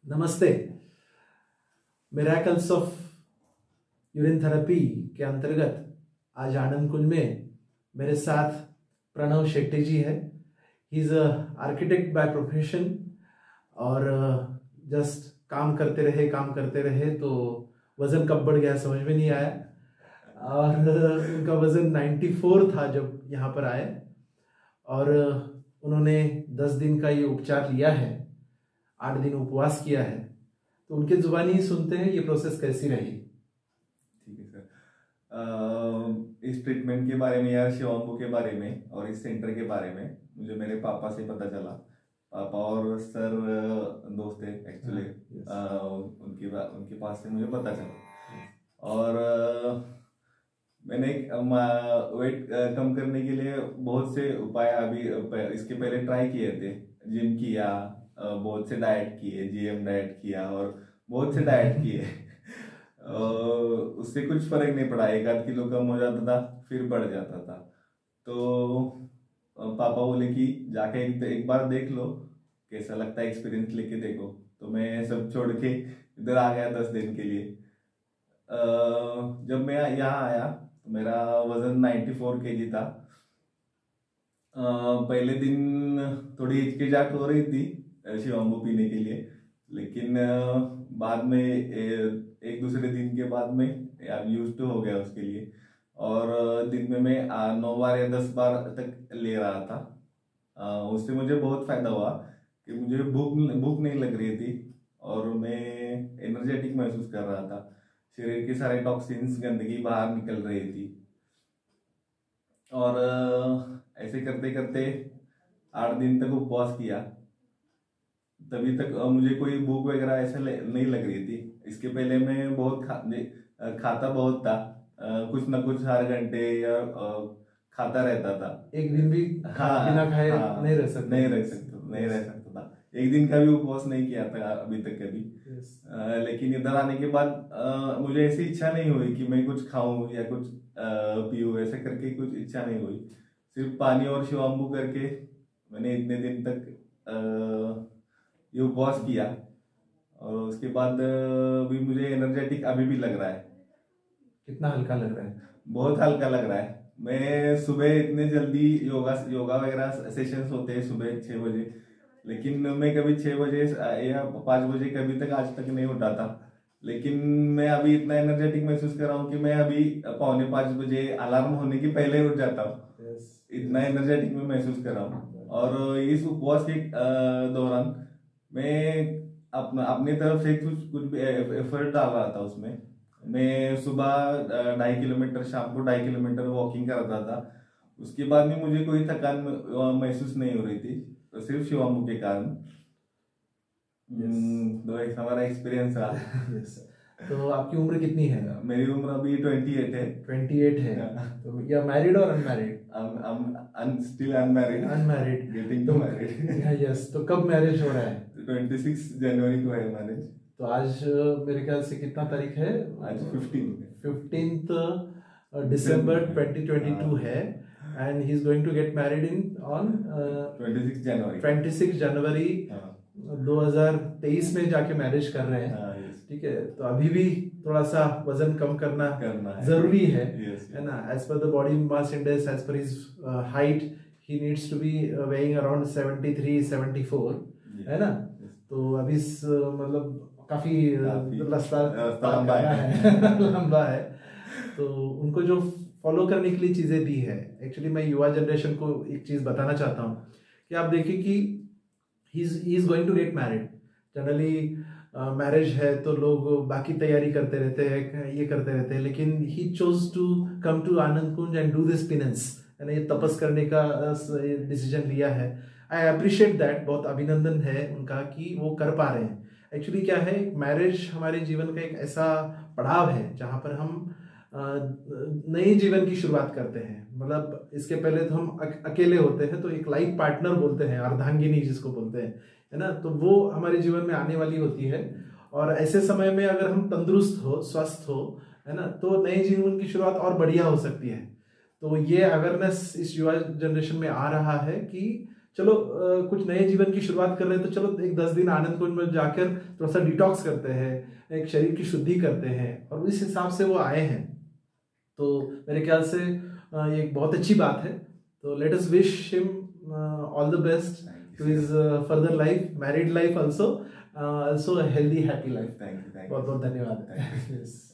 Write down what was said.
नमस्ते। Miracles of urine therapy के अंतर्गत आज आनंद कुंज में मेरे साथ प्रणव शेट्टी जी है। He is a architect by profession और जस्ट काम करते रहे तो वजन कब बढ़ गया समझ में नहीं आया और उनका वजन 94 था जब यहाँ पर आए और उन्होंने 10 दिन का ये उपचार लिया है, 8 दिन उपवास किया है। तो उनके जुबानी ही सुनते हैं ये प्रोसेस कैसी रही। ठीक है सर। इस ट्रीटमेंट के बारे में या शिवांबू के बारे में और इस सेंटर के बारे में मुझे मेरे पापा से पता चला। पापा और सर दोस्त थे एक्चुअली। उनके पास से मुझे पता चला और मैंने वेट कम करने के लिए बहुत से उपाय अभी इसके पहले ट्राई किए थे। जिम किया, बहुत से डाइट किए, जीएम डाइट किया और बहुत से डाइट किए। उससे कुछ फर्क नहीं पड़ा। 1-8 किलो कम हो जाता था फिर बढ़ जाता था। तो पापा बोले कि जाके एक बार देख लो कैसा लगता है, एक्सपीरियंस लेके देखो। तो मैं सब छोड़ के इधर आ गया 10 दिन के लिए। जब मैं यहाँ आया तो मेरा वजन 94 kg था। पहले दिन थोड़ी हिचकिचाहट हो रही थी शिवांबू पीने के लिए, लेकिन बाद में एक दूसरे दिन के बाद में यूज टू हो गया उसके लिए। और दिन में मैं 9 बार या 10 बार तक ले रहा था। उससे मुझे बहुत फायदा हुआ कि मुझे भूख नहीं लग रही थी और मैं एनर्जेटिक महसूस कर रहा था। शरीर के सारे टॉक्सिन्स, गंदगी बाहर निकल रही थी। और ऐसे करते करते 8 दिन तक उपवास किया। तभी तक मुझे कोई भूख वगैरह ऐसे नहीं लग रही थी। इसके पहले मैं बहुत खाता बहुत था। कुछ ना कुछ हर घंटे या खाता रहता था। एक दिन भी बिना खाए नहीं रह सकता था। एक दिन का भी उपवास नहीं किया था अभी तक कभी। लेकिन इधर आने के बाद मुझे ऐसी इच्छा नहीं हुई कि मैं कुछ खाऊं या कुछ पीऊं। ऐसे करके कुछ इच्छा नहीं हुई। सिर्फ पानी और शिवांबू करके मैंने इतने दिन तक ये उपवास किया और उसके बाद भी मुझे एनर्जेटिक अभी भी लग रहा है। कितना हल्का लग रहा है? बहुत हल्का लग रहा है। मैं सुबह इतने जल्दी योगा वगैरह सेशंस होते हैं सुबह 6 बजे, लेकिन मैं कभी 6 बजे या 5 बजे कभी तक आज तक नहीं उठा था। लेकिन मैं अभी इतना एनर्जेटिक महसूस कर रहा हूँ कि मैं अभी 4:45 बजे अलार्म होने के पहले ही उठ जाता हूँ। इतना एनर्जेटिक मैं महसूस कर रहा हूँ। और इस उपवास के दौरान मैं अपनी तरफ से कुछ भी एफर्ट डाल रहा था उसमें। मैं सुबह 2.5 किलोमीटर, शाम को 2.5 किलोमीटर वॉकिंग करता था। उसके बाद भी मुझे कोई थकान महसूस नहीं हो रही थी, सिर्फ शिवांबू के कारण। तो एक हमारा एक्सपीरियंस रहा। तो आपकी उम्र कितनी है? मेरी उम्र अभी 28 है। 28 है। तो या मैरिड और unmarried? Still unmarried, getting to married. Yes. तो कब मैरिज हो रहा है? 26 जनवरी को है मैरिज। तो आज मेरे ख्याल से कितना तारीख है? आज 15th December 2022 है। And he is going to get married on 26 January 2023 में जाके मैरिज कर रहे हैं। ठीक है। तो अभी भी थोड़ा सा वजन कम करना जरूरी है ना। As per the body mass index, as per his height, he needs to be weighing around 73-74 है ना। तो अभी मतलब काफी रास्ता लंबा है। तो उनको जो फॉलो करने के लिए चीजें दी है, एक्चुअली मैं युवा जनरेशन को एक चीज बताना चाहता हूँ कि आप देखिए कि he is going to get married. Generally marriage है तो लोग बाकी तैयारी करते रहते हैं, ये करते रहते हैं, लेकिन he chose to come to Anand Kunj and do this penance, है ना। ये तपस करने का डिसीजन लिया है। I appreciate that. बहुत अभिनंदन है उनका कि वो कर पा रहे हैं। एक्चुअली क्या है, मैरिज हमारे जीवन का एक ऐसा पड़ाव है जहाँ पर हम नए जीवन की शुरुआत करते हैं। मतलब इसके पहले तो हम अकेले होते हैं, तो एक लाइफ पार्टनर बोलते हैं, अर्धांगिनी जिसको बोलते हैं, है ना। तो वो हमारे जीवन में आने वाली होती है और ऐसे समय में अगर हम तंदुरुस्त हो, स्वस्थ हो, है ना, तो नए जीवन की शुरुआत और बढ़िया हो सकती है। तो ये अवेयरनेस इस युवा जनरेशन में आ रहा है कि चलो कुछ नए जीवन की शुरुआत कर रहे हैं, तो चलो एक 10 दिन आनंद कुंज में जाकर थोड़ा सा डिटॉक्स करते हैं, एक शरीर की शुद्धि करते हैं, और इस हिसाब से वो आए हैं। तो मेरे ख्याल से ये एक बहुत अच्छी बात है। तो let us wish him all the best to his further life, married life, also a healthy happy life. Thank you. बहुत बहुत धन्यवाद।